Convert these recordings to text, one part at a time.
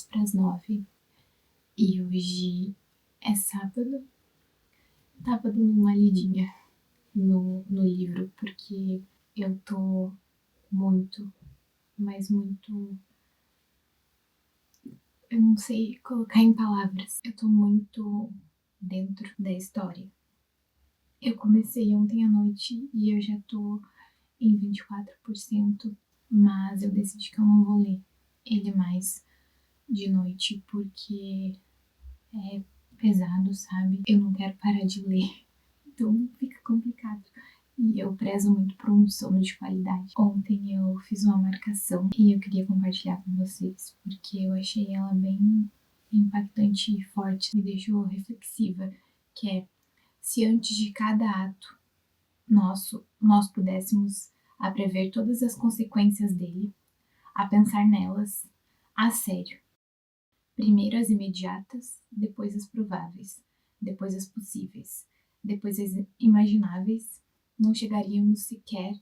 para as 9 e hoje é sábado. Tava dando uma lidinha no livro porque eu tô muito, mas muito. Eu não sei colocar em palavras. Eu tô muito dentro da história. Eu comecei ontem à noite e eu já tô em 24%, mas eu decidi que eu não vou ler ele mais de noite porque é pesado, sabe? Eu não quero parar de ler, então fica complicado. E eu prezo muito por um sono de qualidade. Ontem eu fiz uma marcação e eu queria compartilhar com vocês, porque eu achei ela bem impactante e forte, me deixou reflexiva, que é: se antes de cada ato nosso, nós pudéssemos a prever todas as consequências dele, a pensar nelas a sério. Primeiro as imediatas, depois as prováveis, depois as possíveis, depois as imagináveis, não chegaríamos sequer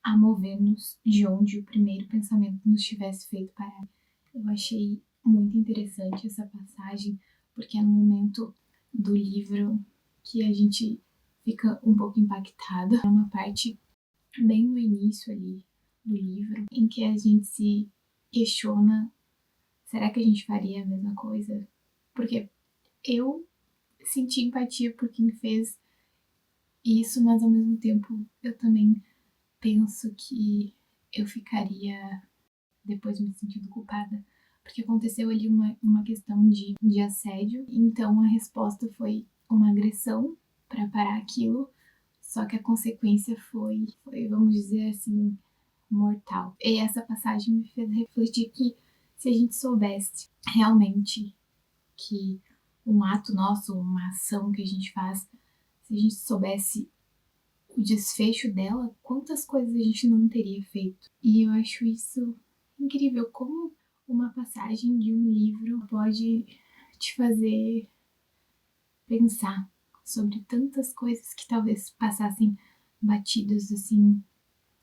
a mover-nos de onde o primeiro pensamento nos tivesse feito parar. Eu achei muito interessante essa passagem, porque é no momento do livro que a gente fica um pouco impactada. É uma parte bem no início ali do livro, em que a gente se questiona: será que a gente faria a mesma coisa? Porque eu senti empatia por quem fez isso, mas ao mesmo tempo eu também penso que eu ficaria depois me sentindo culpada, porque aconteceu ali uma questão de assédio, então a resposta foi uma agressão para parar aquilo, só que a consequência foi, vamos dizer assim, mortal. E essa passagem me fez refletir que se a gente soubesse realmente que um ato nosso, uma ação que a gente faz, se a gente soubesse o desfecho dela, quantas coisas a gente não teria feito. E eu acho isso incrível, como uma passagem de um livro pode te fazer pensar sobre tantas coisas que talvez passassem batidas assim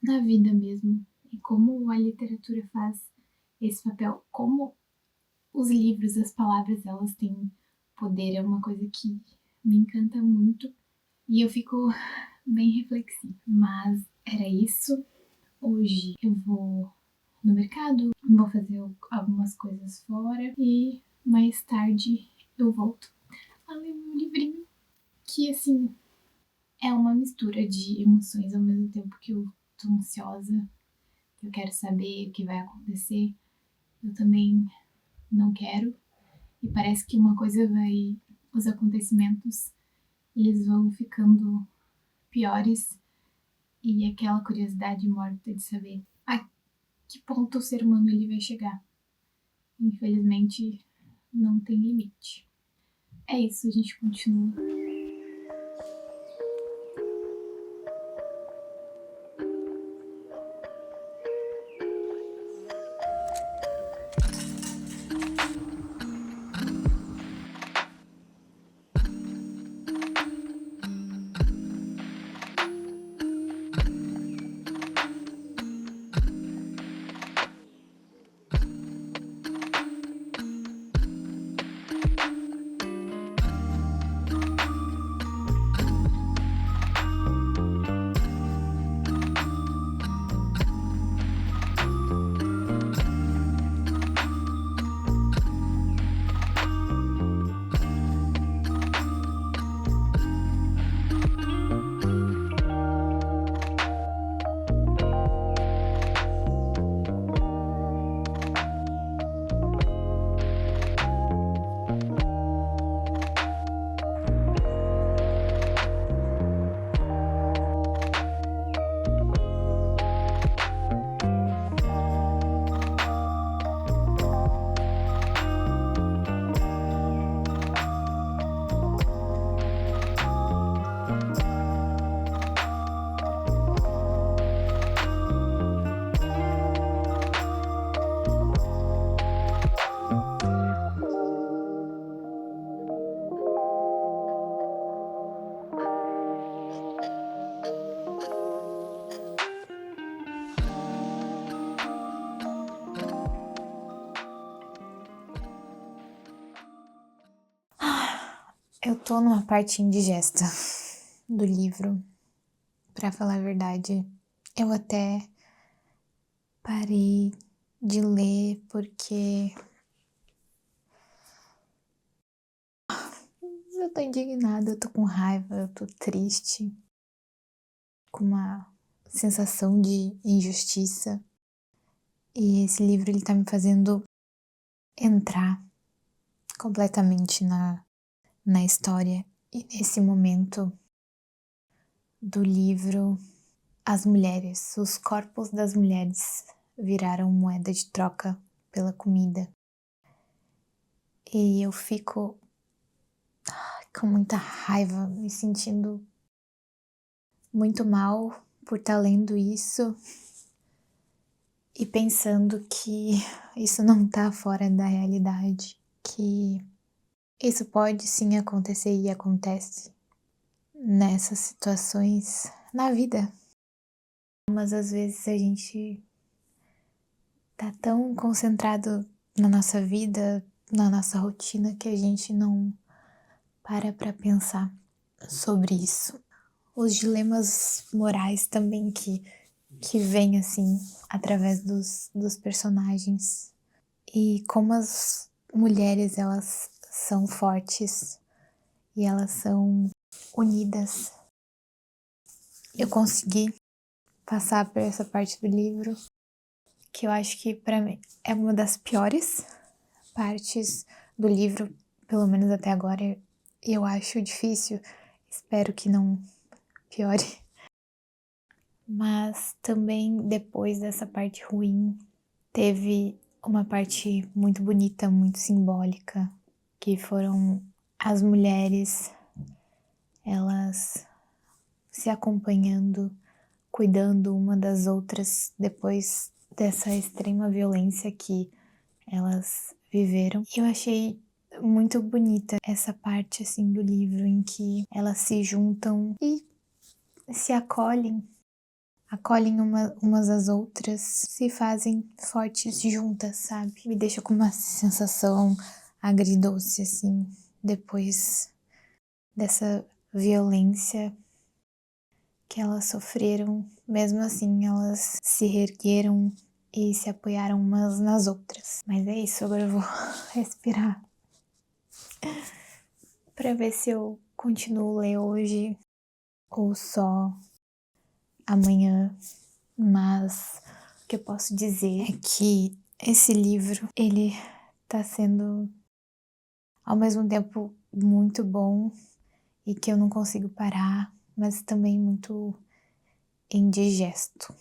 na vida mesmo, e como a literatura faz esse papel, como os livros, as palavras, elas têm poder, é uma coisa que me encanta muito e eu fico bem reflexiva. Mas era isso. Hoje eu vou no mercado, vou fazer algumas coisas fora e mais tarde eu volto a ler meu livrinho, que assim é uma mistura de emoções ao mesmo tempo que eu tô ansiosa, que eu quero saber o que vai acontecer. Eu também não quero, e parece que uma coisa vai, os acontecimentos eles vão ficando piores, e aquela curiosidade morta de saber a que ponto o ser humano ele vai chegar. Infelizmente não tem limite. É isso, a gente continua. Eu tô numa parte indigesta do livro, pra falar a verdade. Eu até parei de ler porque eu tô indignada, eu tô com raiva, eu tô triste, com uma sensação de injustiça. E esse livro ele tá me fazendo entrar completamente na história. E nesse momento do livro, as mulheres, os corpos das mulheres viraram moeda de troca pela comida. E eu fico com muita raiva, me sentindo muito mal por estar lendo isso e pensando que isso não tá fora da realidade, que isso pode sim acontecer e acontece nessas situações na vida. Mas às vezes a gente tá tão concentrado na nossa vida, na nossa rotina, que a gente não para pensar sobre isso. Os dilemas morais também que vêm assim através dos personagens. E como as mulheres elas são fortes e elas são unidas. Eu consegui passar por essa parte do livro, que eu acho que para mim é uma das piores partes do livro, pelo menos até agora. Eu acho difícil, espero que não piore. Mas também depois dessa parte ruim, teve uma parte muito bonita, muito simbólica, que foram as mulheres, elas se acompanhando, cuidando uma das outras depois dessa extrema violência que elas viveram. E eu achei muito bonita essa parte assim do livro em que elas se juntam e se acolhem umas às outras, se fazem fortes juntas, sabe? Me deixa com uma sensação agridoce assim, depois dessa violência que elas sofreram. Mesmo assim, elas se reergueram e se apoiaram umas nas outras. Mas é isso, agora eu vou respirar pra ver se eu continuo a ler hoje ou só amanhã. Mas o que eu posso dizer é que esse livro, ele tá sendo ao mesmo tempo muito bom e que eu não consigo parar, mas também muito indigesto.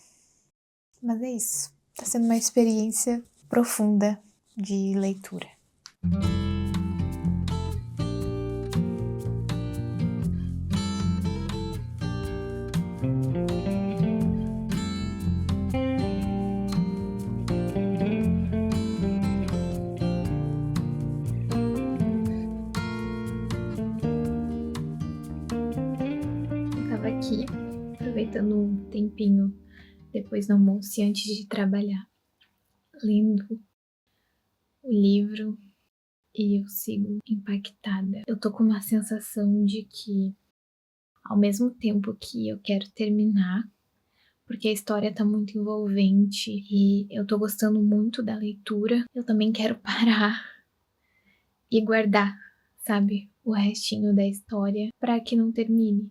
Mas é isso, tá sendo uma experiência profunda de leitura. Eu tava aqui aproveitando um tempinho depois do almoço e antes de trabalhar, lendo o livro e eu sigo impactada. Eu tô com uma sensação de que, ao mesmo tempo que eu quero terminar, porque a história tá muito envolvente e eu tô gostando muito da leitura, eu também quero parar e guardar, sabe, o restinho da história pra que não termine.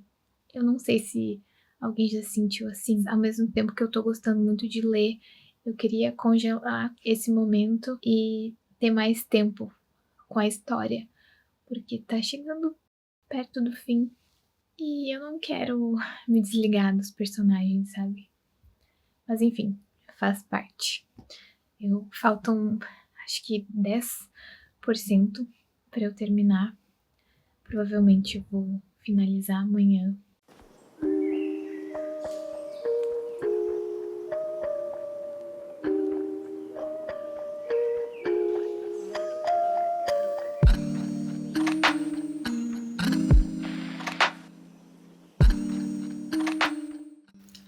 Eu não sei se alguém já se sentiu assim. Ao mesmo tempo que eu tô gostando muito de ler, eu queria congelar esse momento e ter mais tempo com a história, porque tá chegando perto do fim e eu não quero me desligar dos personagens, sabe? Mas enfim, faz parte. Faltam, acho que 10% para eu terminar. Provavelmente eu vou finalizar amanhã.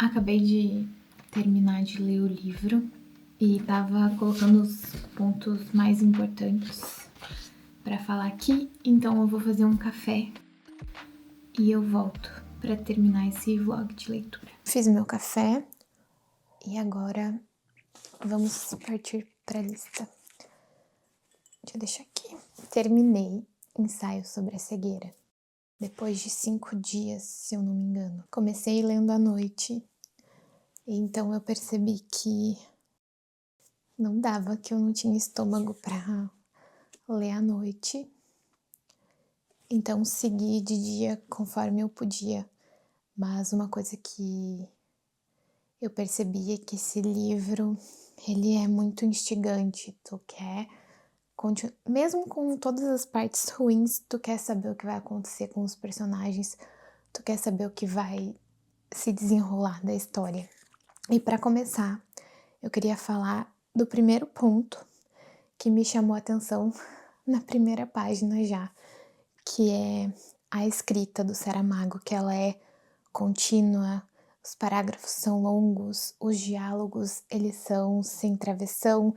Acabei de terminar de ler o livro e tava colocando os pontos mais importantes para falar aqui, então eu vou fazer um café e eu volto para terminar esse vlog de leitura. Fiz meu café e agora vamos partir para a lista. Deixa eu deixar aqui. Terminei Ensaio sobre a Cegueira. Depois de 5 dias, se eu não me engano. Comecei lendo à noite, e então eu percebi que não dava, que eu não tinha estômago para ler à noite. Então segui de dia conforme eu podia. Mas uma coisa que eu percebi é que esse livro, ele é muito instigante. Tu quer, mesmo com todas as partes ruins, tu quer saber o que vai acontecer com os personagens, tu quer saber o que vai se desenrolar da história. E para começar, eu queria falar do primeiro ponto que me chamou a atenção na primeira página já, que é a escrita do Saramago, que ela é contínua, os parágrafos são longos, os diálogos eles são sem travessão,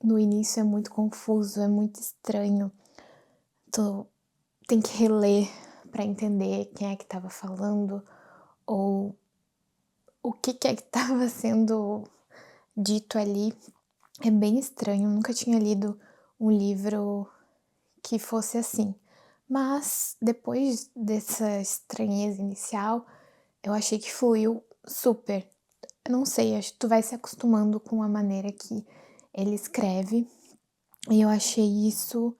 no início é muito confuso, é muito estranho, tu tem que reler para entender quem é que estava falando ou o que é que estava sendo dito ali. É bem estranho, nunca tinha lido um livro que fosse assim. Mas depois dessa estranheza inicial, eu achei que fluiu super. Eu não sei, acho que tu vai se acostumando com a maneira que ele escreve. E eu achei isso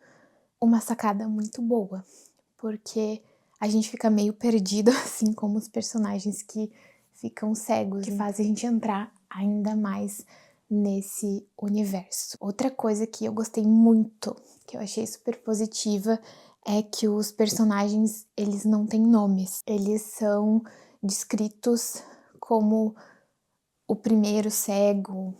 uma sacada muito boa, porque a gente fica meio perdido, assim como os personagens que ficam cegos, que fazem a gente entrar ainda mais nesse universo. Outra coisa que eu gostei muito, que eu achei super positiva, é que os personagens, eles não têm nomes. Eles são descritos como o primeiro cego,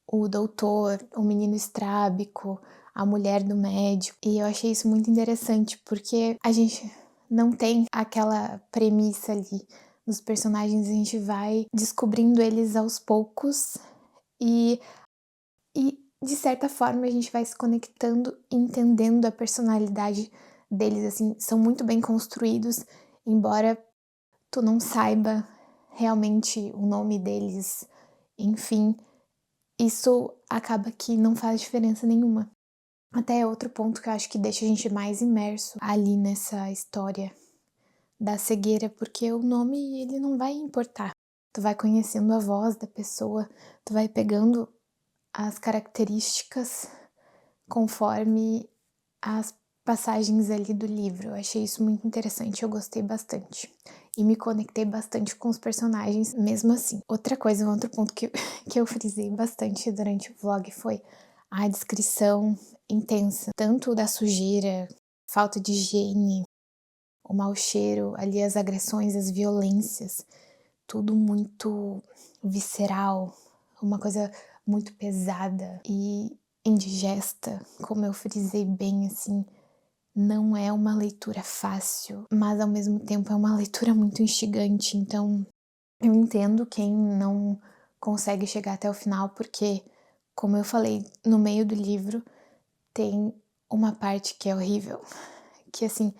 o doutor, o menino estrábico, a mulher do médico. E eu achei isso muito interessante, porque a gente não tem aquela premissa ali dos personagens, a gente vai descobrindo eles aos poucos e de certa forma a gente vai se conectando, entendendo a personalidade deles, assim, são muito bem construídos, embora tu não saiba realmente o nome deles, enfim, isso acaba que não faz diferença nenhuma. Até outro ponto que eu acho que deixa a gente mais imerso ali nessa história da cegueira, porque o nome ele não vai importar. Tu vai conhecendo a voz da pessoa, tu vai pegando as características conforme as passagens ali do livro. Eu achei isso muito interessante, eu gostei bastante. E me conectei bastante com os personagens mesmo assim. Outra coisa, um outro ponto que eu frisei bastante durante o vlog foi a descrição intensa, tanto da sujeira, falta de higiene, o mau cheiro, ali as agressões, as violências, tudo muito visceral, uma coisa muito pesada e indigesta, como eu frisei bem assim, não é uma leitura fácil, mas ao mesmo tempo é uma leitura muito instigante, então eu entendo quem não consegue chegar até o final, porque, como eu falei, no meio do livro tem uma parte que é horrível, que assim,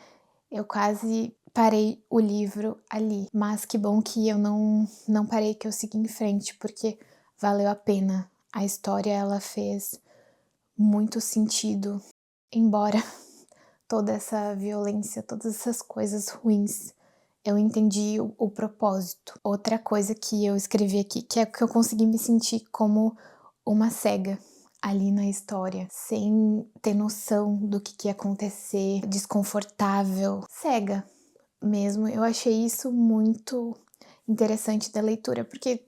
eu quase parei o livro ali, mas que bom que eu não parei, que eu segui em frente, porque valeu a pena. A história, ela fez muito sentido, embora toda essa violência, todas essas coisas ruins, eu entendi o propósito. Outra coisa que eu escrevi aqui, que é que eu consegui me sentir como uma cega ali na história, sem ter noção do que ia acontecer, desconfortável, cega mesmo. Eu achei isso muito interessante da leitura, porque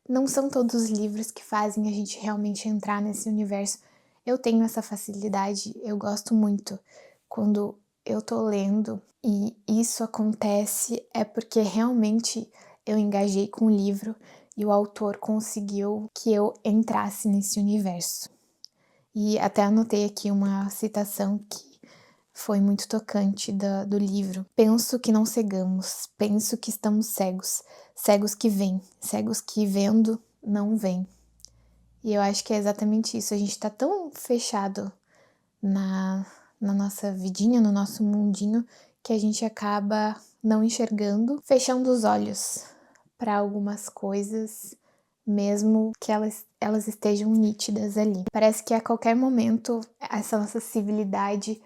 não são todos os livros que fazem a gente realmente entrar nesse universo. Eu tenho essa facilidade, eu gosto muito quando eu tô lendo e isso acontece é porque realmente eu engajei com o livro e o autor conseguiu que eu entrasse nesse universo. E até anotei aqui uma citação que foi muito tocante do livro. Penso que não cegamos, penso que estamos cegos, cegos que veem, cegos que vendo não veem. E eu acho que é exatamente isso, a gente tá tão fechado na nossa vidinha, no nosso mundinho, que a gente acaba não enxergando, fechando os olhos para algumas coisas, mesmo que elas estejam nítidas ali. Parece que a qualquer momento essa nossa civilidade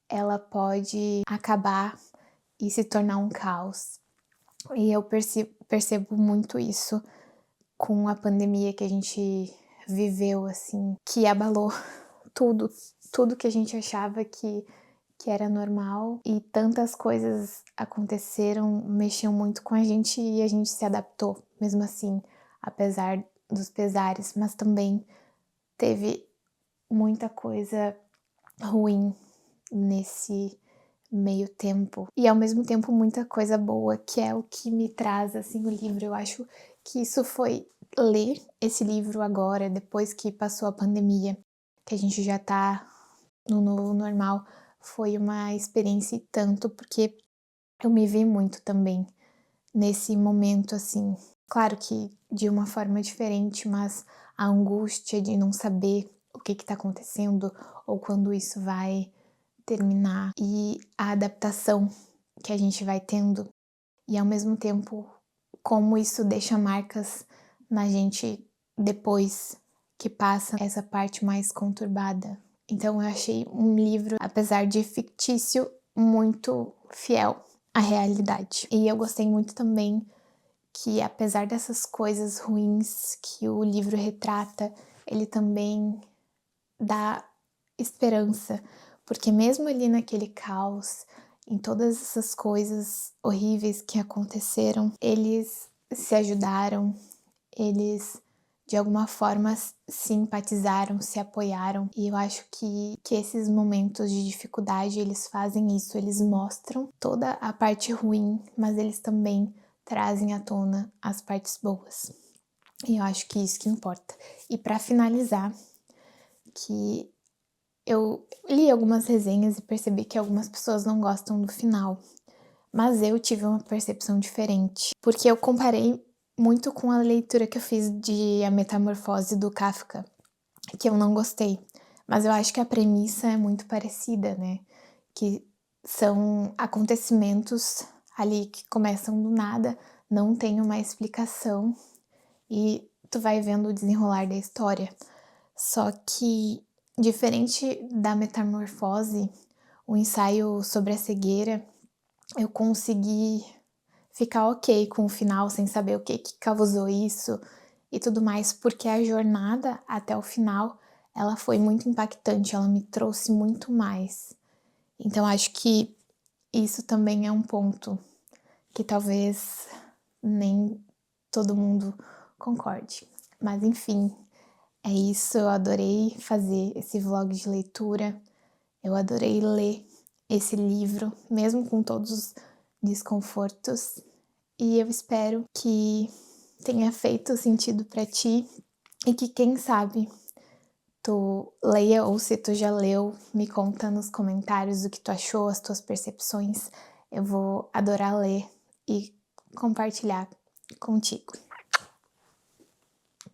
ela pode acabar e se tornar um caos. E eu percebo muito isso com a pandemia que a gente viveu, assim, que abalou tudo que a gente achava que era normal, e tantas coisas aconteceram, mexiam muito com a gente e a gente se adaptou, mesmo assim, apesar dos pesares, mas também teve muita coisa ruim nesse meio tempo e ao mesmo tempo muita coisa boa, que é o que me traz assim o livro. Eu acho que isso foi ler esse livro agora, depois que passou a pandemia, que a gente já tá no novo normal, foi uma experiência e tanto, porque eu me vi muito também nesse momento, assim. Claro que de uma forma diferente, mas a angústia de não saber o que tá acontecendo ou quando isso vai terminar e a adaptação que a gente vai tendo e ao mesmo tempo como isso deixa marcas na gente depois que passa essa parte mais conturbada. Então eu achei um livro, apesar de fictício, muito fiel à realidade. E eu gostei muito também que, apesar dessas coisas ruins que o livro retrata, ele também dá esperança, porque mesmo ali naquele caos, em todas essas coisas horríveis que aconteceram, eles se ajudaram, eles de alguma forma simpatizaram, se apoiaram, e eu acho que esses momentos de dificuldade, eles fazem isso, eles mostram toda a parte ruim, mas eles também trazem à tona as partes boas. E eu acho que isso que importa. E para finalizar, que eu li algumas resenhas e percebi que algumas pessoas não gostam do final, mas eu tive uma percepção diferente, porque eu comparei muito com a leitura que eu fiz de A Metamorfose do Kafka, que eu não gostei, mas eu acho que a premissa é muito parecida, né? Que são acontecimentos ali que começam do nada, não tem uma explicação e tu vai vendo o desenrolar da história. Só que, diferente da Metamorfose, o ensaio sobre a cegueira, eu consegui ficar ok com o final, sem saber o que causou isso e tudo mais, porque a jornada até o final, ela foi muito impactante, ela me trouxe muito mais. Então acho que isso também é um ponto que talvez nem todo mundo concorde. Mas enfim, é isso, eu adorei fazer esse vlog de leitura, eu adorei ler esse livro, mesmo com todos os desconfortos, e eu espero que tenha feito sentido para ti e que, quem sabe, tu leia, ou se tu já leu, me conta nos comentários o que tu achou, as tuas percepções. Eu vou adorar ler e compartilhar contigo.